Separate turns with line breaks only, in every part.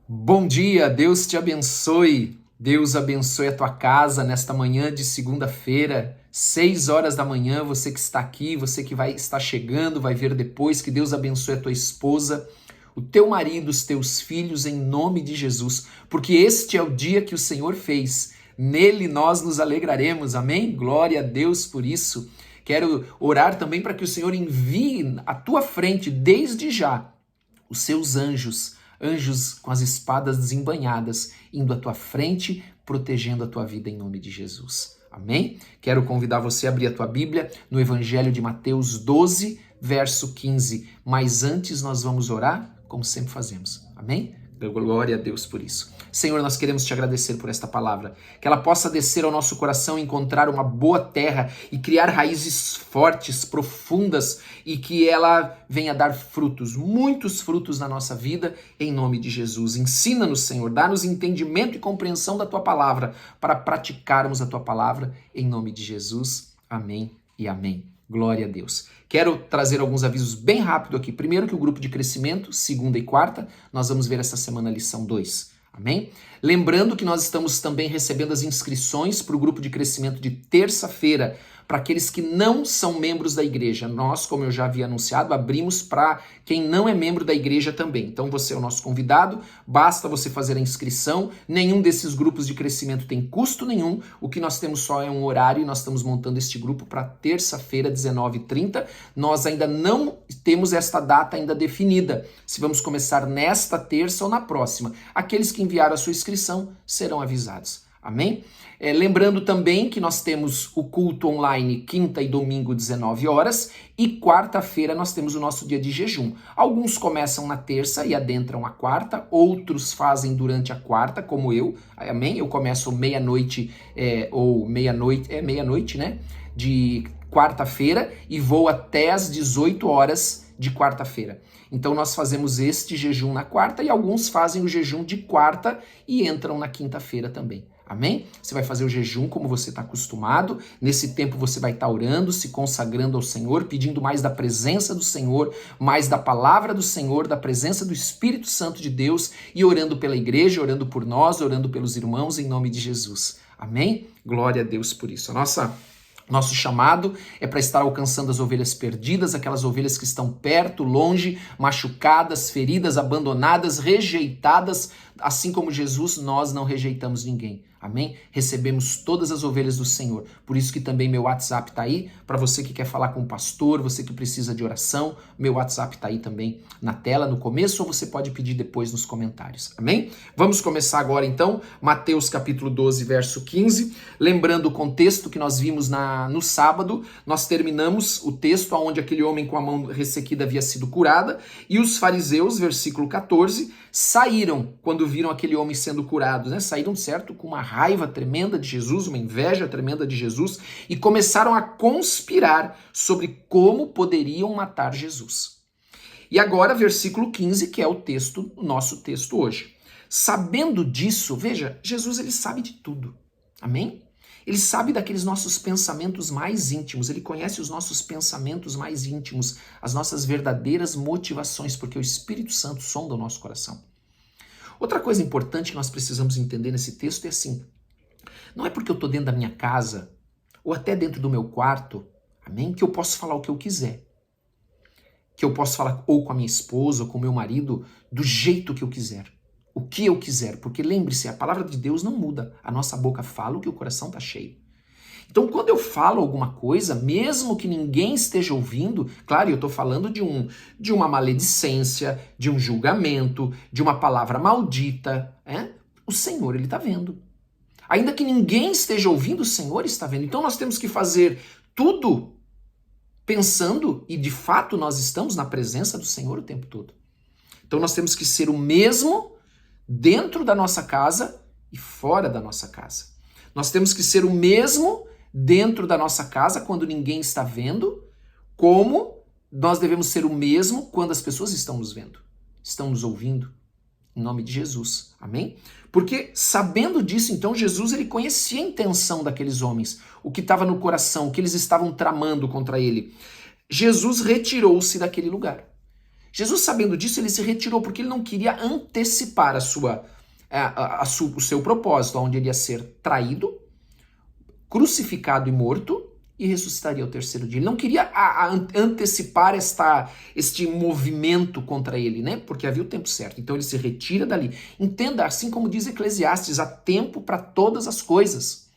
Bom dia, Deus te abençoe. Deus abençoe a tua casa nesta manhã de segunda-feira, 6 horas da manhã. Você que está aqui, você que vai estar chegando, vai ver depois. Que Deus abençoe a tua esposa, o teu marido, os teus filhos, em nome de Jesus, porque este é o dia que o Senhor fez. Nele nós nos alegraremos. Amém? Glória a Deus por isso. Quero orar também para que o Senhor envie à tua frente, desde já, os seus anjos, anjos com as espadas desembainhadas, indo à tua frente, protegendo a tua vida em nome de Jesus. Amém? Quero convidar você a abrir a tua Bíblia no Evangelho de Mateus 12, verso 15. Mas antes nós vamos orar, como sempre fazemos. Amém? Glória a Deus por isso. Senhor, nós queremos te agradecer por esta palavra, que ela possa descer ao nosso coração, encontrar uma boa terra e criar raízes fortes, profundas, e que ela venha dar frutos, muitos frutos na nossa vida, em nome de Jesus. Ensina-nos, Senhor, dá-nos entendimento e compreensão da tua palavra, para praticarmos a tua palavra, em nome de Jesus. Amém e amém. Glória a Deus. Quero trazer alguns avisos bem rápido aqui. Primeiro, que o grupo de crescimento, segunda e quarta, nós vamos ver essa semana a lição 2. Amém? Lembrando que nós estamos também recebendo as inscrições para o grupo de crescimento de terça-feira, para aqueles que não são membros da igreja. Nós, como eu já havia anunciado, abrimos para quem não é membro da igreja também. Então você é o nosso convidado, basta você fazer a inscrição. Nenhum desses grupos de crescimento tem custo nenhum. O que nós temos só é um horário e nós estamos montando este grupo para terça-feira, 19h30. Nós ainda não temos esta data ainda definida, se vamos começar nesta terça ou na próxima. Aqueles que enviaram a sua inscrição serão avisados. Amém? Lembrando também que nós temos o culto online quinta e domingo, 19 horas, e quarta-feira nós temos o nosso dia de jejum. Alguns começam na terça e adentram a quarta, outros fazem durante a quarta, como eu, amém? Eu começo meia-noite, meia-noite, né? De quarta-feira e vou até às 18 horas de quarta-feira. Então nós fazemos este jejum na quarta e alguns fazem o jejum de quarta e entram na quinta-feira também. Amém? Você vai fazer o jejum como você está acostumado. Nesse tempo você vai estar orando, se consagrando ao Senhor, pedindo mais da presença do Senhor, mais da palavra do Senhor, da presença do Espírito Santo de Deus e orando pela igreja, orando por nós, orando pelos irmãos em nome de Jesus. Amém? Glória a Deus por isso. Nosso chamado é para estar alcançando as ovelhas perdidas, aquelas ovelhas que estão perto, longe, machucadas, feridas, abandonadas, rejeitadas. Assim como Jesus, nós não rejeitamos ninguém. Amém? Recebemos todas as ovelhas do Senhor. Por isso que também meu WhatsApp está aí, para você que quer falar com o pastor, você que precisa de oração, meu WhatsApp está aí também na tela, no começo, ou você pode pedir depois nos comentários. Amém? Vamos começar agora então, Mateus capítulo 12, verso 15. Lembrando o contexto que nós vimos no sábado, nós terminamos o texto onde aquele homem com a mão ressequida havia sido curada, e os fariseus, versículo 14, saíram quando viram aquele homem sendo curado, né? Saíram, certo, com uma raiva tremenda de Jesus, uma inveja tremenda de Jesus, e começaram a conspirar sobre como poderiam matar Jesus. E agora, versículo 15, que é o nosso texto hoje. Sabendo disso, veja, Jesus ele sabe de tudo. Amém? Ele sabe daqueles nossos pensamentos mais íntimos, ele conhece os nossos pensamentos mais íntimos, as nossas verdadeiras motivações, porque o Espírito Santo sonda o nosso coração. Outra coisa importante que nós precisamos entender nesse texto é assim, não é porque eu estou dentro da minha casa, ou até dentro do meu quarto, amém, que eu posso falar o que eu quiser. Que eu posso falar ou com a minha esposa, ou com o meu marido, do jeito que eu quiser. O que eu quiser, porque lembre-se, a palavra de Deus não muda. A nossa boca fala o que o coração está cheio. Então, quando eu falo alguma coisa, mesmo que ninguém esteja ouvindo, claro, eu estou falando de uma maledicência, de um julgamento, de uma palavra maldita, o Senhor, ele está vendo. Ainda que ninguém esteja ouvindo, o Senhor está vendo. Então, nós temos que fazer tudo pensando, e de fato nós estamos na presença do Senhor o tempo todo. Então, nós temos que ser o mesmo dentro da nossa casa e fora da nossa casa. Nós temos que ser o mesmo dentro da nossa casa quando ninguém está vendo, como nós devemos ser o mesmo quando as pessoas estão nos vendo, estão nos ouvindo, em nome de Jesus. Amém? Porque sabendo disso, então, Jesus ele conhecia a intenção daqueles homens, o que estava no coração, o que eles estavam tramando contra ele. Jesus retirou-se daquele lugar. Jesus, sabendo disso, ele se retirou porque ele não queria antecipar o seu propósito, onde ele ia ser traído, crucificado e morto, e ressuscitaria ao terceiro dia. Ele não queria antecipar este movimento contra ele, né? Porque havia o tempo certo. Então ele se retira dali. Entenda, assim como diz Eclesiastes, há tempo para todas as coisas.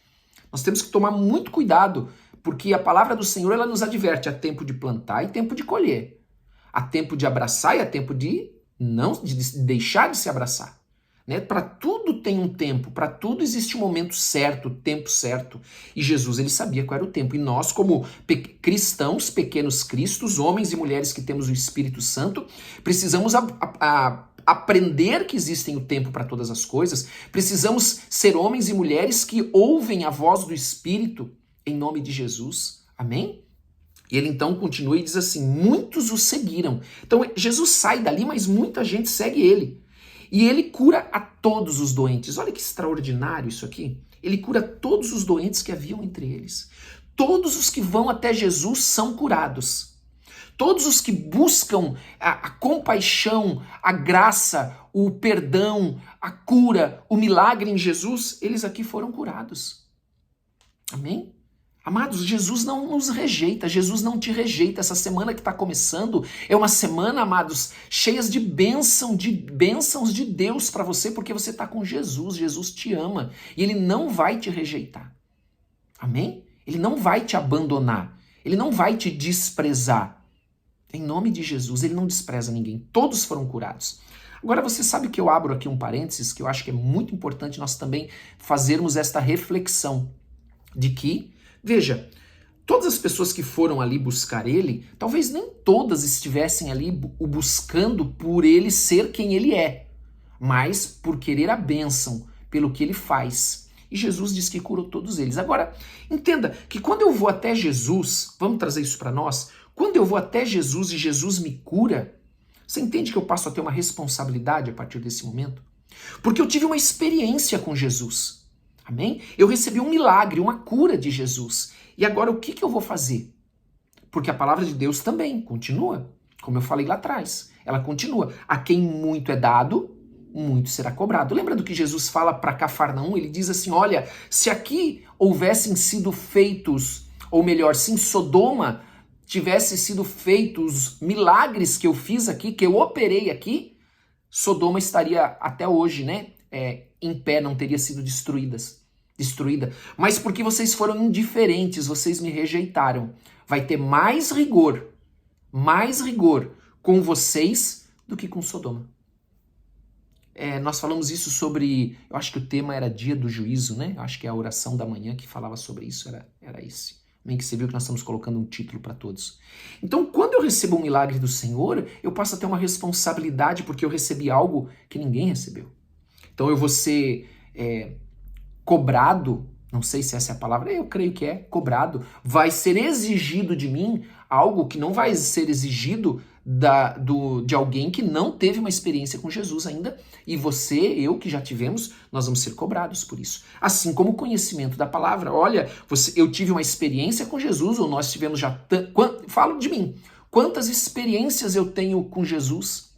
Nós temos que tomar muito cuidado, porque a palavra do Senhor, ela nos adverte: há tempo de plantar e tempo de colher. Há tempo de abraçar e há tempo de deixar de se abraçar. Né? Para tudo tem um tempo, para tudo existe um momento certo, tempo certo. E Jesus, ele sabia qual era o tempo. E nós, como cristãos, pequenos cristos, homens e mulheres que temos o Espírito Santo, precisamos aprender que existem o tempo para todas as coisas. Precisamos ser homens e mulheres que ouvem a voz do Espírito em nome de Jesus. Amém? E ele então continua e diz assim: muitos o seguiram. Então Jesus sai dali, mas muita gente segue ele. E ele cura a todos os doentes. Olha que extraordinário isso aqui. Ele cura todos os doentes que haviam entre eles. Todos os que vão até Jesus são curados. Todos os que buscam a compaixão, a graça, o perdão, a cura, o milagre em Jesus, eles aqui foram curados. Amém? Amados, Jesus não nos rejeita, Jesus não te rejeita. Essa semana que está começando é uma semana, amados, cheias de bênçãos de Deus para você, porque você está com Jesus. Jesus te ama e Ele não vai te rejeitar. Amém? Ele não vai te abandonar, Ele não vai te desprezar. Em nome de Jesus, Ele não despreza ninguém. Todos foram curados. Agora você sabe que eu abro aqui um parênteses, que eu acho que é muito importante nós também fazermos esta reflexão de que, veja, todas as pessoas que foram ali buscar ele, talvez nem todas estivessem ali o buscando por ele ser quem ele é, mas por querer a bênção, pelo que ele faz. E Jesus diz que curou todos eles. Agora, entenda que quando eu vou até Jesus, vamos trazer isso para nós, quando eu vou até Jesus e Jesus me cura, você entende que eu passo a ter uma responsabilidade a partir desse momento? Porque eu tive uma experiência com Jesus. Amém? Eu recebi um milagre, uma cura de Jesus. E agora o que eu vou fazer? Porque a palavra de Deus também continua, como eu falei lá atrás. Ela continua. A quem muito é dado, muito será cobrado. Lembra do que Jesus fala para Cafarnaum? Ele diz assim: olha, se aqui houvessem sido feitos, ou melhor, se em Sodoma tivessem sido feitos milagres que eu fiz aqui, que eu operei aqui, Sodoma estaria até hoje, né? Em pé, não teria sido destruída. Mas porque vocês foram indiferentes, vocês me rejeitaram. Vai ter mais rigor com vocês do que com Sodoma. Nós falamos isso sobre, eu acho que o tema era dia do juízo, né? Eu acho que é a oração da manhã que falava sobre isso, era esse. Bem que você viu que nós estamos colocando um título para todos. Então, quando eu recebo um milagre do Senhor, eu passo a ter uma responsabilidade porque eu recebi algo que ninguém recebeu. Então eu vou ser cobrado, não sei se essa é a palavra, eu creio que é, cobrado. Vai ser exigido de mim algo que não vai ser exigido de alguém que não teve uma experiência com Jesus ainda. E você, eu que já tivemos, nós vamos ser cobrados por isso. Assim como o conhecimento da palavra. Olha, eu tive uma experiência com Jesus, ou nós tivemos já... Falo de mim. Quantas experiências eu tenho com Jesus?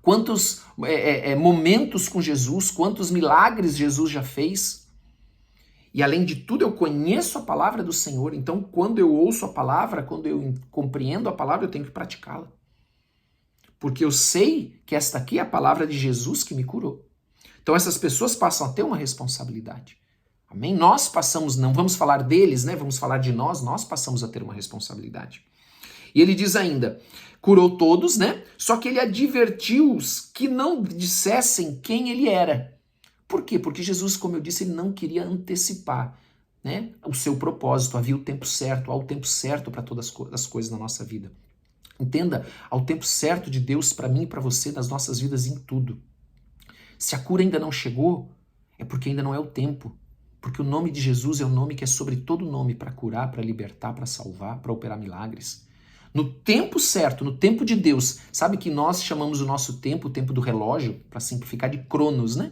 Quantos momentos com Jesus, quantos milagres Jesus já fez. E além de tudo, eu conheço a palavra do Senhor. Então, quando eu ouço a palavra, quando eu compreendo a palavra, eu tenho que praticá-la. Porque eu sei que esta aqui é a palavra de Jesus que me curou. Então, essas pessoas passam a ter uma responsabilidade. Amém? Nós passamos, não vamos falar deles, né? Vamos falar de nós passamos a ter uma responsabilidade. E ele diz ainda, curou todos, né? Só que ele advertiu-os que não dissessem quem ele era. Por quê? Porque Jesus, como eu disse, ele não queria antecipar, né, o seu propósito. Havia o tempo certo, há o tempo certo para todas as coisas na nossa vida. Entenda, há o tempo certo de Deus para mim e para você nas nossas vidas em tudo. Se a cura ainda não chegou, é porque ainda não é o tempo. Porque o nome de Jesus é um nome que é sobre todo nome para curar, para libertar, para salvar, para operar milagres. No tempo certo, no tempo de Deus. Sabe que nós chamamos o nosso tempo, o tempo do relógio, para simplificar, de cronos, né?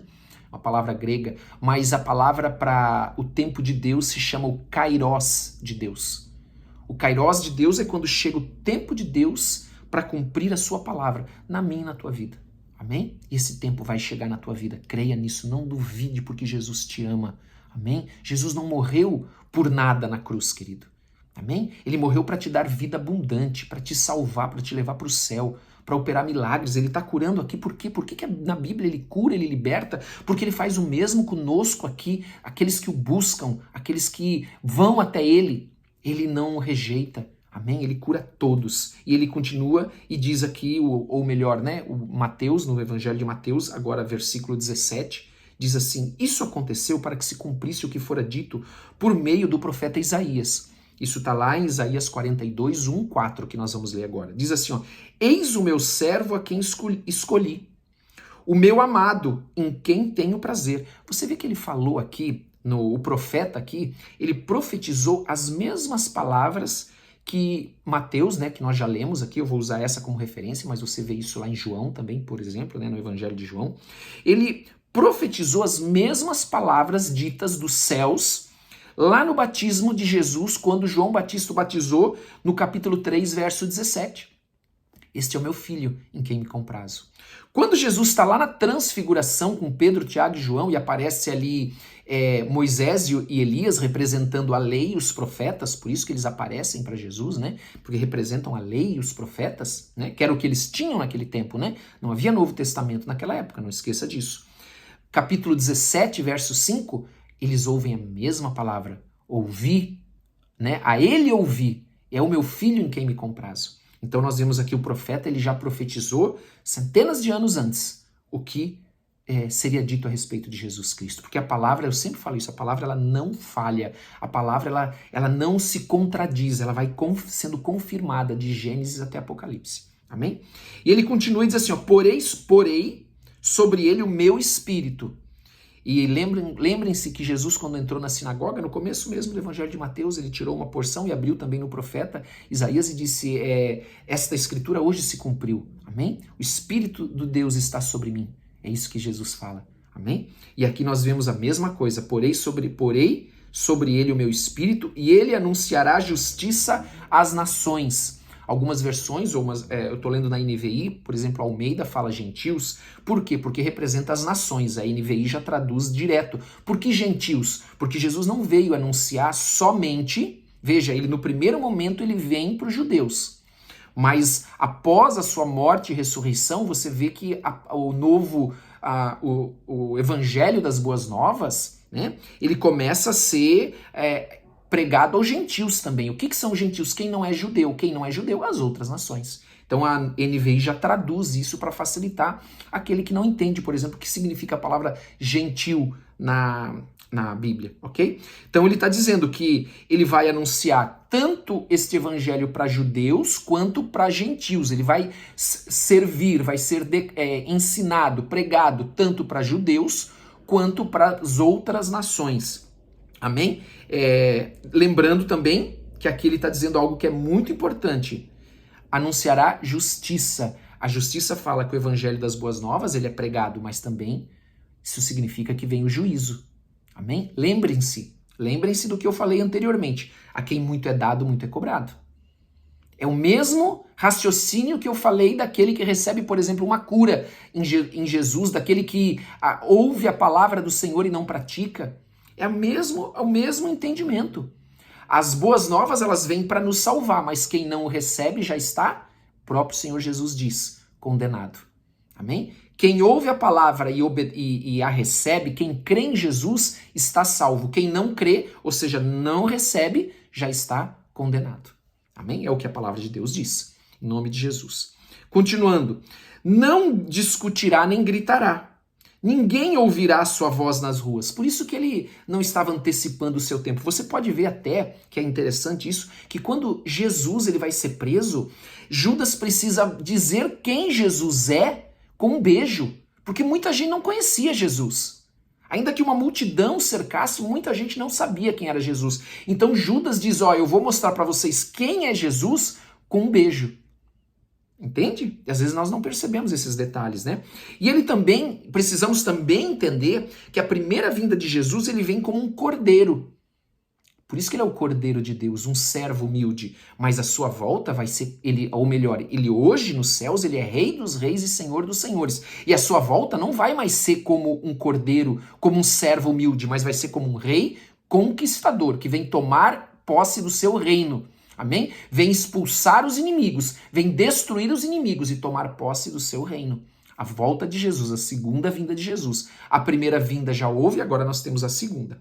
Uma palavra grega. Mas a palavra para o tempo de Deus se chama o kairos de Deus. O kairos de Deus é quando chega o tempo de Deus para cumprir a sua palavra na minha e na tua vida. Amém? Esse tempo vai chegar na tua vida. Creia nisso, não duvide, porque Jesus te ama. Amém? Jesus não morreu por nada na cruz, querido. Amém? Ele morreu para te dar vida abundante, para te salvar, para te levar para o céu, para operar milagres. Ele está curando aqui. Por quê? Por que na Bíblia ele cura, ele liberta? Porque ele faz o mesmo conosco aqui, aqueles que o buscam, aqueles que vão até ele. Ele não rejeita. Amém? Ele cura todos. E ele continua e diz aqui, ou melhor, né? O Mateus, no Evangelho de Mateus, agora versículo 17, diz assim: isso aconteceu para que se cumprisse o que fora dito por meio do profeta Isaías. Isso está lá em Isaías 42, 1, 4, que nós vamos ler agora. Diz assim, ó: eis o meu servo a quem escolhi, o meu amado, em quem tenho prazer. Você vê que ele falou aqui, o profeta aqui, ele profetizou as mesmas palavras que Mateus, né, que nós já lemos aqui, eu vou usar essa como referência, mas você vê isso lá em João também, por exemplo, né, no Evangelho de João. Ele profetizou as mesmas palavras ditas dos céus lá no batismo de Jesus, quando João Batista o batizou, no capítulo 3, verso 17. Este é o meu filho, em quem me comprazo. Quando Jesus está lá na transfiguração com Pedro, Tiago e João, e aparece ali Moisés e Elias representando a lei e os profetas, por isso que eles aparecem para Jesus, né? Porque representam a lei e os profetas, né? Que era o que eles tinham naquele tempo, né? Não havia Novo Testamento naquela época, não esqueça disso. Capítulo 17, verso 5, eles ouvem a mesma palavra, ouvi, né? A ele ouvi, é o meu filho em quem me comprazo. Então nós vemos aqui o profeta, ele já profetizou centenas de anos antes o que seria dito a respeito de Jesus Cristo. Porque a palavra, eu sempre falo isso, a palavra ela não falha, a palavra ela não se contradiz, ela vai sendo confirmada de Gênesis até Apocalipse. Amém? E ele continua e diz assim, ó: porei sobre ele o meu espírito. E lembrem-se que Jesus, quando entrou na sinagoga, no começo mesmo do Evangelho de Mateus, ele tirou uma porção e abriu também no profeta Isaías e disse, esta escritura hoje se cumpriu. Amém? O Espírito do Deus está sobre mim. É isso que Jesus fala. Amém? E aqui nós vemos a mesma coisa. Porei sobre ele o meu espírito e ele anunciará justiça às nações. Algumas versões, eu estou lendo na NVI, por exemplo, a Almeida fala gentios. Por quê? Porque representa as nações. A NVI já traduz direto. Por que gentios? Porque Jesus não veio anunciar somente, veja, ele no primeiro momento ele vem para os judeus. Mas após a sua morte e ressurreição, você vê que o Evangelho das Boas Novas, né, ele começa a ser pregado aos gentios também. O que são gentios? Quem não é judeu? Quem não é judeu? As outras nações. Então a NVI já traduz isso para facilitar aquele que não entende, por exemplo, o que significa a palavra gentil na Bíblia, ok? Então ele está dizendo que ele vai anunciar tanto este evangelho para judeus quanto para gentios. Ele vai servir, vai ser ensinado, pregado tanto para judeus quanto para as outras nações. Amém? Lembrando também que aqui ele está dizendo algo que é muito importante. Anunciará justiça. A justiça fala que o evangelho das boas novas ele é pregado, mas também isso significa que vem o juízo. Amém? Lembrem-se do que eu falei anteriormente. A quem muito é dado, muito é cobrado. É o mesmo raciocínio que eu falei daquele que recebe, por exemplo, uma cura em Jesus, daquele que ouve a palavra do Senhor e não pratica. É o mesmo entendimento. As boas novas, elas vêm para nos salvar, mas quem não o recebe já está, o próprio Senhor Jesus diz, condenado. Amém? Quem ouve a palavra e a recebe, quem crê em Jesus, está salvo. Quem não crê, ou seja, não recebe, já está condenado. Amém? É o que a palavra de Deus diz, em nome de Jesus. Continuando, não discutirá nem gritará. Ninguém ouvirá a sua voz nas ruas. Por isso que ele não estava antecipando o seu tempo. Você pode ver até, que é interessante isso, que quando Jesus ele vai ser preso, Judas precisa dizer quem Jesus é com um beijo. Porque muita gente não conhecia Jesus. Ainda que uma multidão cercasse, muita gente não sabia quem era Jesus. Então Judas diz, eu vou mostrar para vocês quem é Jesus com um beijo. Entende? E às vezes nós não percebemos esses detalhes, né? E precisamos também entender que a primeira vinda de Jesus, ele vem como um cordeiro. Por isso que ele é o Cordeiro de Deus, um servo humilde. Mas a sua volta vai ser, ou melhor, ele hoje nos céus, ele é Rei dos reis e Senhor dos senhores. E a sua volta não vai mais ser como um cordeiro, como um servo humilde, mas vai ser como um rei conquistador, que vem tomar posse do seu reino. Amém? Vem expulsar os inimigos, vem destruir os inimigos e tomar posse do seu reino. A volta de Jesus, a segunda vinda de Jesus. A primeira vinda já houve, agora nós temos a segunda.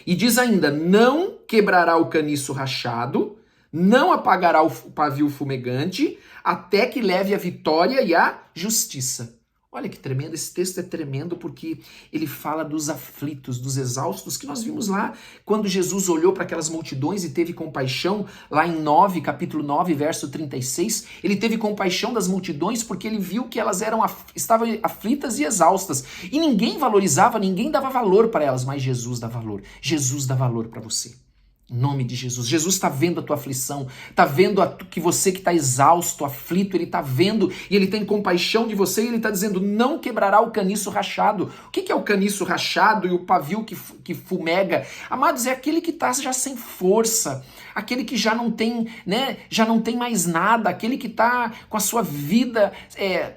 E diz ainda, não quebrará o caniço rachado, não apagará o pavio fumegante, até que leve a vitória e a justiça. Olha que tremendo, esse texto é tremendo porque ele fala dos aflitos, dos exaustos, que nós vimos lá quando Jesus olhou para aquelas multidões e teve compaixão, lá em capítulo 9, verso 36, ele teve compaixão das multidões porque ele viu que elas estavam aflitas e exaustas, e ninguém valorizava, ninguém dava valor para elas, mas Jesus dá valor, Jesus dá valor para você. Em nome de Jesus. Jesus está vendo a tua aflição, está vendo que você que está exausto, aflito, ele está vendo e ele tem compaixão de você e ele está dizendo, não quebrará o caniço rachado. O que é o caniço rachado e o pavio que fumega? Amados, é aquele que está já sem força, aquele que já não tem, né, já não tem mais nada, aquele que está com a sua vida,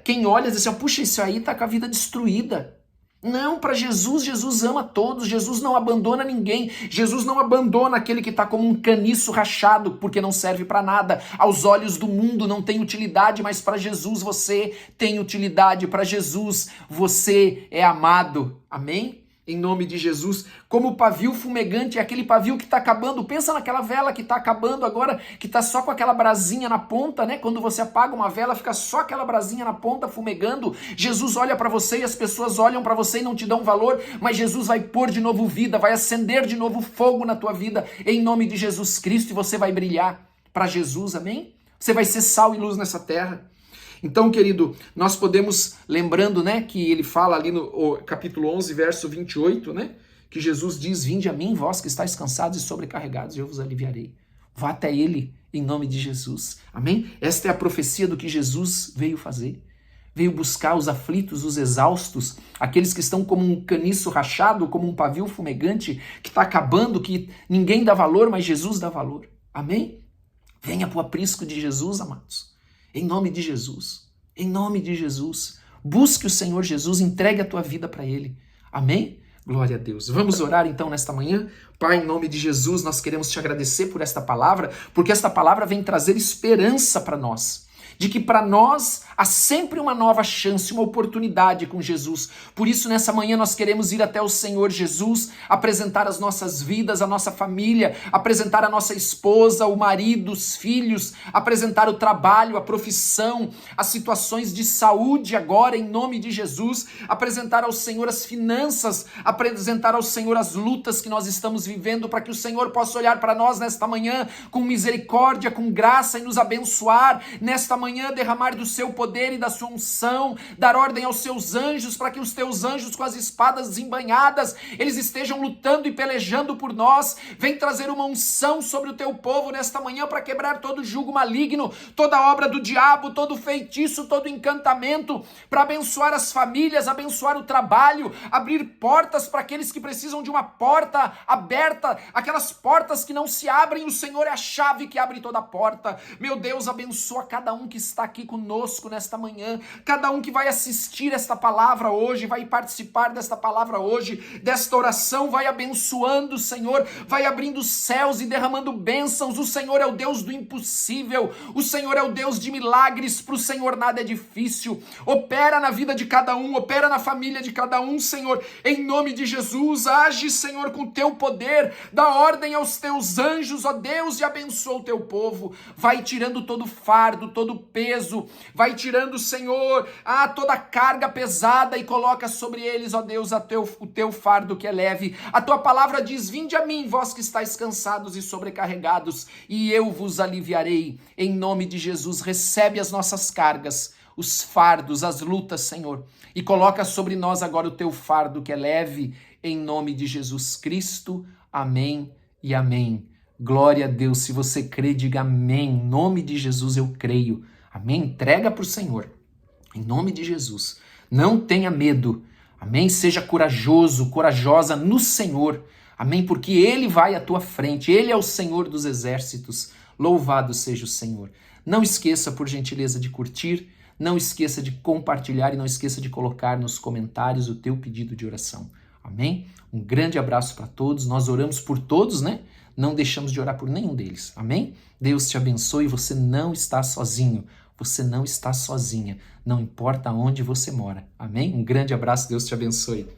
quem olha diz assim, puxa, isso aí está com a vida destruída. Não, para Jesus, Jesus ama todos, Jesus não abandona ninguém, Jesus não abandona aquele que está como um caniço rachado, porque não serve para nada, aos olhos do mundo não tem utilidade, mas para Jesus você tem utilidade, para Jesus você é amado, amém? Em nome de Jesus, como o pavio fumegante, é aquele pavio que está acabando, pensa naquela vela que está acabando agora, que está só com aquela brasinha na ponta, né? Quando você apaga uma vela, fica só aquela brasinha na ponta fumegando. Jesus olha para você e as pessoas olham para você e não te dão valor, mas Jesus vai pôr de novo vida, vai acender de novo fogo na tua vida, em nome de Jesus Cristo, e você vai brilhar para Jesus, amém? Você vai ser sal e luz nessa terra. Então, querido, nós podemos, lembrando, né, que ele fala ali no capítulo 11, verso 28, né, que Jesus diz, vinde a mim, vós que estáis cansados e sobrecarregados, eu vos aliviarei. Vá até ele, em nome de Jesus. Amém? Esta é a profecia do que Jesus veio fazer. Veio buscar os aflitos, os exaustos, aqueles que estão como um caniço rachado, como um pavio fumegante, que está acabando, que ninguém dá valor, mas Jesus dá valor. Amém? Venha para o aprisco de Jesus, amados. Em nome de Jesus, em nome de Jesus, busque o Senhor Jesus, entregue a tua vida para Ele, amém? Glória a Deus. Vamos orar então nesta manhã? Pai, em nome de Jesus, nós queremos te agradecer por esta palavra, porque esta palavra vem trazer esperança para nós, de que para nós há sempre uma nova chance, uma oportunidade com Jesus. Por isso, nessa manhã, nós queremos ir até o Senhor Jesus, apresentar as nossas vidas, a nossa família, apresentar a nossa esposa, o marido, os filhos, apresentar o trabalho, a profissão, as situações de saúde agora, em nome de Jesus, apresentar ao Senhor as finanças, apresentar ao Senhor as lutas que nós estamos vivendo, para que o Senhor possa olhar para nós nesta manhã com misericórdia, com graça e nos abençoar, nesta manhã derramar do seu poder e da sua unção, dar ordem aos seus anjos, para que os teus anjos com as espadas desembainhadas, eles estejam lutando e pelejando por nós. Vem trazer uma unção sobre o teu povo nesta manhã para quebrar todo jugo maligno, toda obra do diabo, todo feitiço, todo encantamento, para abençoar as famílias, abençoar o trabalho, abrir portas para aqueles que precisam de uma porta aberta, aquelas portas que não se abrem, o Senhor é a chave que abre toda porta. Meu Deus, abençoa cada um que está aqui conosco nesta manhã, cada um que vai assistir esta palavra hoje, vai participar desta palavra hoje, desta oração, vai abençoando, Senhor, vai abrindo os céus e derramando bênçãos. O Senhor é o Deus do impossível, o Senhor é o Deus de milagres, para o Senhor nada é difícil. Opera na vida de cada um, opera na família de cada um, Senhor, em nome de Jesus. Age, Senhor, com o teu poder, dá ordem aos teus anjos, ó Deus, e abençoa o teu povo. Vai tirando todo fardo, todo peso, vai tirando, Senhor, toda carga pesada e coloca sobre eles, ó Deus, o teu fardo que é leve. A tua palavra diz, vinde a mim, vós que estáis cansados e sobrecarregados, e eu vos aliviarei. Em nome de Jesus, recebe as nossas cargas, os fardos, as lutas, Senhor, e coloca sobre nós agora o teu fardo que é leve, em nome de Jesus Cristo. Amém e amém. Glória a Deus. Se você crê, diga amém. Em nome de Jesus eu creio. Amém? Entrega para o Senhor. Em nome de Jesus. Não tenha medo. Amém? Seja corajoso, corajosa no Senhor. Amém? Porque Ele vai à tua frente, Ele é o Senhor dos exércitos. Louvado seja o Senhor. Não esqueça, por gentileza, de curtir, não esqueça de compartilhar e não esqueça de colocar nos comentários o teu pedido de oração. Amém? Um grande abraço para todos. Nós oramos por todos, né? Não deixamos de orar por nenhum deles. Amém? Deus te abençoe. Você não está sozinho. Você não está sozinha. Não importa onde você mora. Amém? Um grande abraço. Deus te abençoe.